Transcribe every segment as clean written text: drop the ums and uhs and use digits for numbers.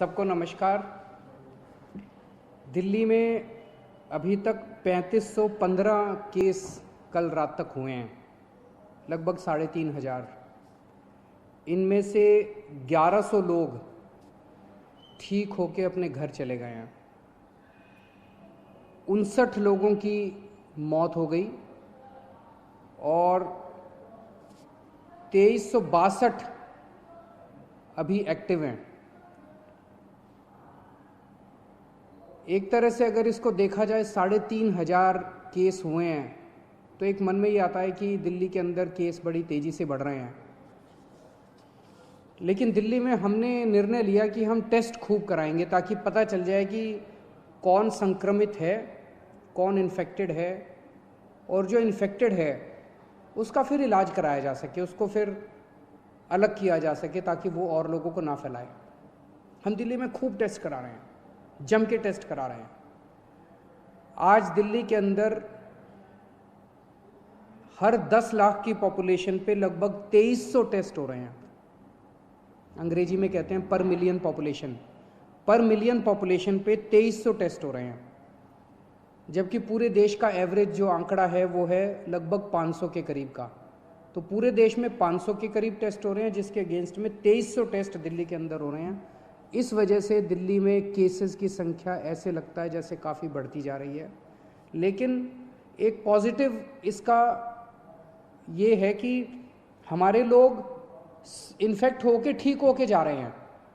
सबको नमस्कार। दिल्ली में अभी तक 3515 केस कल रात तक हुए हैं, लगभग 3500। इनमें से 1100 लोग ठीक होके अपने घर चले गए हैं। 59 लोगों की मौत हो गई और 2362 अभी एक्टिव हैं। एक तरह से अगर इसको देखा जाए 3500 केस हुए हैं तो एक मन में ये आता है कि दिल्ली के अंदर केस बड़ी तेज़ी से बढ़ रहे हैं। लेकिन दिल्ली में हमने निर्णय लिया कि हम टेस्ट खूब कराएंगे ताकि पता चल जाए कि कौन संक्रमित है, कौन इन्फेक्टेड है, और जो इन्फेक्टेड है उसका फिर इलाज कराया जा सके, उसको फिर अलग किया जा सके ताकि वो और लोगों को ना फैलाए। हम दिल्ली में खूब टेस्ट करा रहे हैं, जम के टेस्ट करा रहे हैं। आज दिल्ली के अंदर हर 10 लाख की पॉपुलेशन पे लगभग 2300 टेस्ट हो रहे हैं। अंग्रेजी में कहते हैं पर मिलियन पॉपुलेशन। पर मिलियन पॉपुलेशन पे 2300 टेस्ट हो रहे हैं, जबकि पूरे देश का एवरेज जो आंकड़ा है वो है लगभग 500 के करीब का। तो पूरे देश में 500 के करीब टेस्ट हो रहे हैं, जिसके अगेंस्ट में 2300 टेस्ट दिल्ली के अंदर हो रहे हैं। इस वजह से दिल्ली में केसेस की संख्या ऐसे लगता है जैसे काफ़ी बढ़ती जा रही है। लेकिन एक पॉजिटिव इसका ये है कि हमारे लोग इन्फेक्ट होके ठीक होके जा रहे हैं।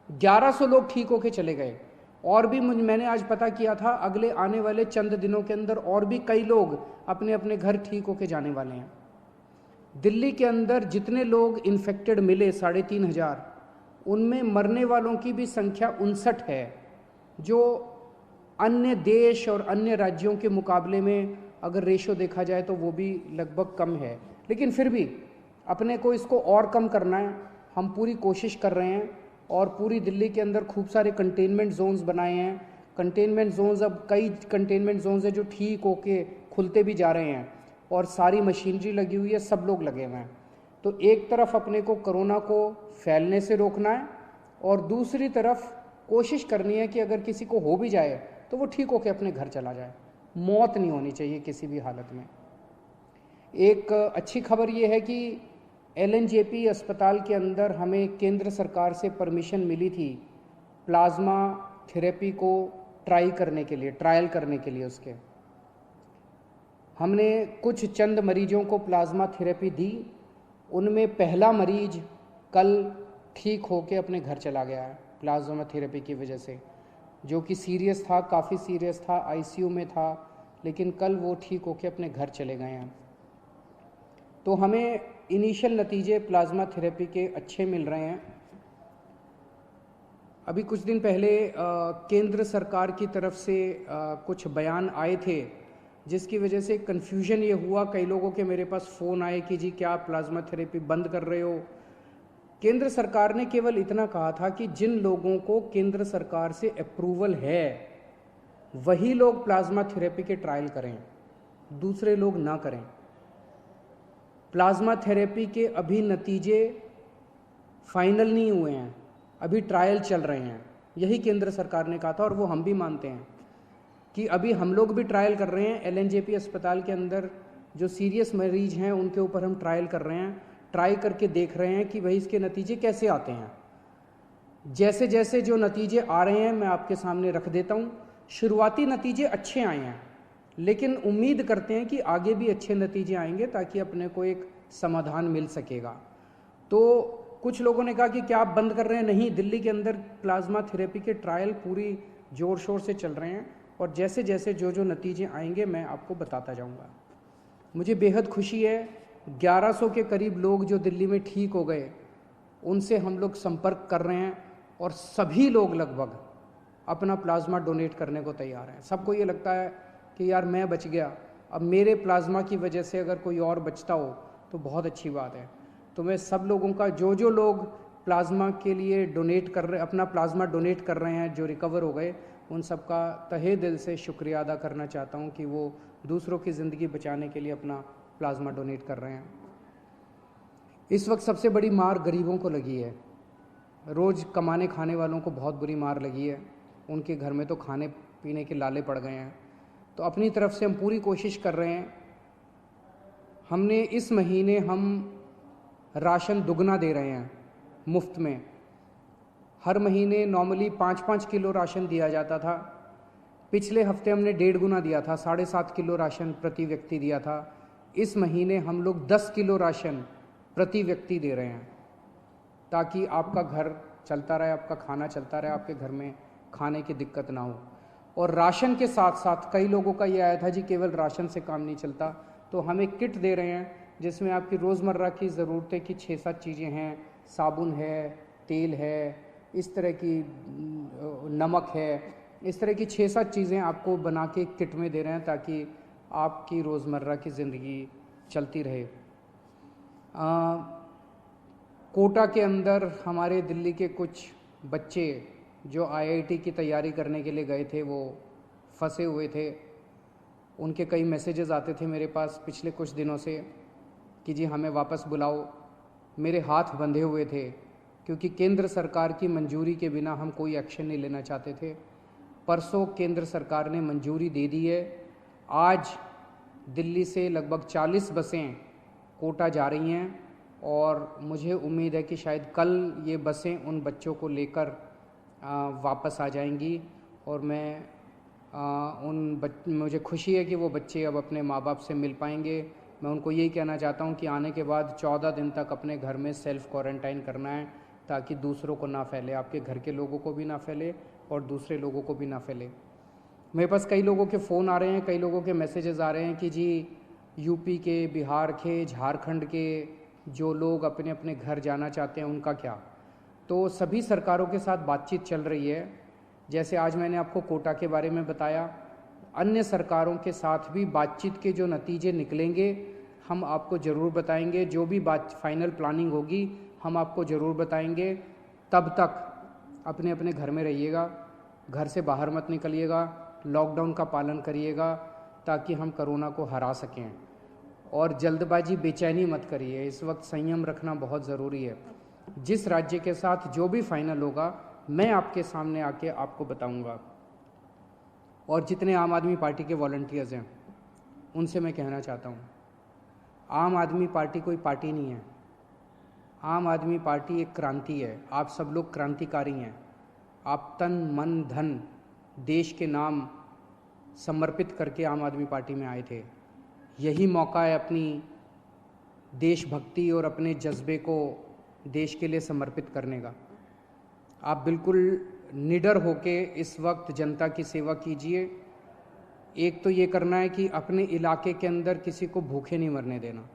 1100 लोग ठीक होके चले गए, और भी मैंने आज पता किया था अगले आने वाले चंद दिनों के अंदर और भी कई लोग अपने अपने घर ठीक होके जाने वाले हैं। दिल्ली के अंदर जितने लोग इन्फेक्टेड मिले 3500, उनमें मरने वालों की भी संख्या 59 है, जो अन्य देश और अन्य राज्यों के मुकाबले में अगर रेशो देखा जाए तो वो भी लगभग कम है। लेकिन फिर भी अपने को इसको और कम करना है, हम पूरी कोशिश कर रहे हैं। और पूरी दिल्ली के अंदर खूब सारे कंटेनमेंट जोन्स बनाए हैं। कंटेनमेंट जोन्स, अब कई कंटेनमेंट जोन्स हैं जो ठीक होके खुलते भी जा रहे हैं, और सारी मशीनरी लगी हुई है, सब लोग लगे हुए हैं। तो एक तरफ अपने को कोरोना को फैलने से रोकना है, और दूसरी तरफ कोशिश करनी है कि अगर किसी को हो भी जाए तो वो ठीक होकर अपने घर चला जाए। मौत नहीं होनी चाहिए किसी भी हालत में। एक अच्छी खबर ये है कि LNJP अस्पताल के अंदर हमें केंद्र सरकार से परमिशन मिली थी प्लाज्मा थेरेपी को ट्रायल करने के लिए। उसके हमने कुछ चंद मरीजों को प्लाज्मा थेरेपी दी। उनमें पहला मरीज कल ठीक होके अपने घर चला गया है प्लाज्मा थेरेपी की वजह से, जो कि सीरियस था, काफ़ी सीरियस था, ICU में था, लेकिन कल वो ठीक होके अपने घर चले गए हैं। तो हमें इनिशियल नतीजे प्लाज्मा थेरेपी के अच्छे मिल रहे हैं। अभी कुछ दिन पहले केंद्र सरकार की तरफ से कुछ बयान आए थे, जिसकी वजह से कन्फ्यूजन ये हुआ, कई लोगों के मेरे पास फ़ोन आए कि जी क्या आप प्लाज्मा थेरेपी बंद कर रहे हो। केंद्र सरकार ने केवल इतना कहा था कि जिन लोगों को केंद्र सरकार से अप्रूवल है वही लोग प्लाज्मा थेरेपी के ट्रायल करें, दूसरे लोग ना करें। प्लाज्मा थेरेपी के अभी नतीजे फाइनल नहीं हुए हैं, अभी ट्रायल चल रहे हैं, यही केंद्र सरकार ने कहा था, और वो हम भी मानते हैं कि अभी हम लोग भी ट्रायल कर रहे हैं। LNJP अस्पताल के अंदर जो सीरियस मरीज हैं उनके ऊपर हम ट्रायल कर रहे हैं, ट्राई करके देख रहे हैं कि भाई इसके नतीजे कैसे आते हैं। जैसे जैसे जो नतीजे आ रहे हैं मैं आपके सामने रख देता हूँ। शुरुआती नतीजे अच्छे आए हैं, लेकिन उम्मीद करते हैं कि आगे भी अच्छे नतीजे आएंगे ताकि अपने को एक समाधान मिल सकेगा। तो कुछ लोगों ने कहा कि क्या आप बंद कर रहे हैं? नहीं, दिल्ली के अंदर प्लाज्मा थेरेपी के ट्रायल पूरी जोर शोर से चल रहे हैं, और जैसे जैसे जो नतीजे आएंगे मैं आपको बताता जाऊंगा। मुझे बेहद खुशी है, 1100 के करीब लोग जो दिल्ली में ठीक हो गए उनसे हम लोग संपर्क कर रहे हैं, और सभी लोग लगभग अपना प्लाज्मा डोनेट करने को तैयार हैं। सबको ये लगता है कि यार मैं बच गया, अब मेरे प्लाज्मा की वजह से अगर कोई और बचता हो तो बहुत अच्छी बात है। तो मैं सब लोगों का, जो लोग प्लाज्मा के लिए डोनेट कर रहे, अपना प्लाज्मा डोनेट कर रहे हैं, जो रिकवर हो गए, उन सब का तहे दिल से शुक्रिया अदा करना चाहता हूं कि वो दूसरों की ज़िंदगी बचाने के लिए अपना प्लाज्मा डोनेट कर रहे हैं। इस वक्त सबसे बड़ी मार गरीबों को लगी है। रोज़ कमाने खाने वालों को बहुत बुरी मार लगी है, उनके घर में तो खाने पीने के लाले पड़ गए हैं। तो अपनी तरफ से हम पूरी कोशिश कर रहे हैं। हमने इस महीने हम राशन दुगना दे रहे हैं मुफ्त में। हर महीने नॉर्मली 5-5 किलो राशन दिया जाता था। पिछले हफ्ते हमने 1.5 गुना दिया था, 7.5 किलो राशन प्रति व्यक्ति दिया था। इस महीने हम लोग 10 किलो राशन प्रति व्यक्ति दे रहे हैं, ताकि आपका घर चलता रहे, आपका खाना चलता रहे, आपके घर में खाने की दिक्कत ना हो। और राशन के साथ साथ कई लोगों का ये आया था जी केवल राशन से काम नहीं चलता, तो हम एक किट दे रहे हैं जिसमें आपकी रोज़मर्रा की ज़रूरतें की 6-7 चीज़ें हैं। साबुन है, तेल है, इस तरह की नमक है, इस तरह की 6-7 चीज़ें आपको बना के किट में दे रहे हैं ताकि आपकी रोज़मर्रा की ज़िंदगी चलती रहे। कोटा के अंदर हमारे दिल्ली के कुछ बच्चे जो IIT की तैयारी करने के लिए गए थे, वो फंसे हुए थे। उनके कई मैसेजेस आते थे मेरे पास पिछले कुछ दिनों से कि जी हमें वापस बुलाओ। मेरे हाथ बंधे हुए थे क्योंकि केंद्र सरकार की मंजूरी के बिना हम कोई एक्शन नहीं लेना चाहते थे। परसों केंद्र सरकार ने मंजूरी दे दी है। आज दिल्ली से लगभग 40 बसें कोटा जा रही हैं और मुझे उम्मीद है कि शायद कल ये बसें उन बच्चों को लेकर वापस आ जाएंगी। और मुझे खुशी है कि वो बच्चे अब अपने माँ बाप से मिल पाएंगे। मैं उनको यही कहना चाहता हूँ कि आने के बाद 14 दिन तक अपने घर में सेल्फ़ क्वारंटाइन करना है ताकि दूसरों को ना फैले, आपके घर के लोगों को भी ना फैले और दूसरे लोगों को भी ना फैले। मेरे पास कई लोगों के फ़ोन आ रहे हैं, कई लोगों के मैसेजेस आ रहे हैं कि जी यूपी के, बिहार के, झारखंड के जो लोग अपने अपने घर जाना चाहते हैं उनका क्या। तो सभी सरकारों के साथ बातचीत चल रही है। जैसे आज मैंने आपको कोटा के बारे में बताया, अन्य सरकारों के साथ भी बातचीत के जो नतीजे निकलेंगे हम आपको ज़रूर बताएंगे। जो भी फाइनल प्लानिंग होगी हम आपको ज़रूर बताएंगे। तब तक अपने अपने घर में रहिएगा, घर से बाहर मत निकलिएगा, लॉकडाउन का पालन करिएगा ताकि हम कोरोना को हरा सकें। और जल्दबाजी, बेचैनी मत करिए। इस वक्त संयम रखना बहुत ज़रूरी है। जिस राज्य के साथ जो भी फाइनल होगा मैं आपके सामने आके आपको बताऊंगा। और जितने आम आदमी पार्टी के वॉलंटियर्स हैं उनसे मैं कहना चाहता हूँ, आम आदमी पार्टी कोई पार्टी नहीं है। आम आदमी पार्टी एक क्रांति है। आप सब लोग क्रांतिकारी हैं। आप तन मन धन देश के नाम समर्पित करके आम आदमी पार्टी में आए थे। यही मौका है अपनी देशभक्ति और अपने जज्बे को देश के लिए समर्पित करने का। आप बिल्कुल निडर होके इस वक्त जनता की सेवा कीजिए। एक तो ये करना है कि अपने इलाके के अंदर किसी को भूखे नहीं मरने देना।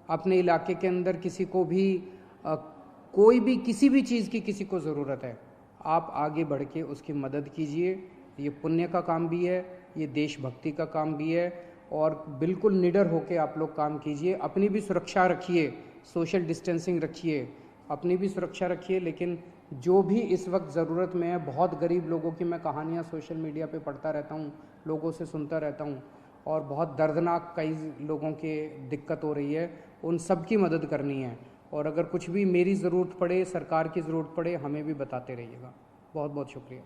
अपने इलाके के अंदर किसी को भी कोई भी किसी भी चीज़ की किसी को ज़रूरत है, आप आगे बढ़ के उसकी मदद कीजिए। ये पुण्य का काम भी है, ये देशभक्ति का काम भी है। और बिल्कुल निडर होके आप लोग काम कीजिए। अपनी भी सुरक्षा रखिए, सोशल डिस्टेंसिंग रखिए, अपनी भी सुरक्षा रखिए। लेकिन जो भी इस वक्त ज़रूरत में है, बहुत गरीब लोगों की मैं कहानियाँ सोशल मीडिया पे पढ़ता रहता हूँ, लोगों से सुनता रहता हूँ और बहुत दर्दनाक कई लोगों के दिक्कत हो रही है, उन सब की मदद करनी है। और अगर कुछ भी मेरी ज़रूरत पड़े, सरकार की ज़रूरत पड़े, हमें भी बताते रहिएगा। बहुत बहुत शुक्रिया।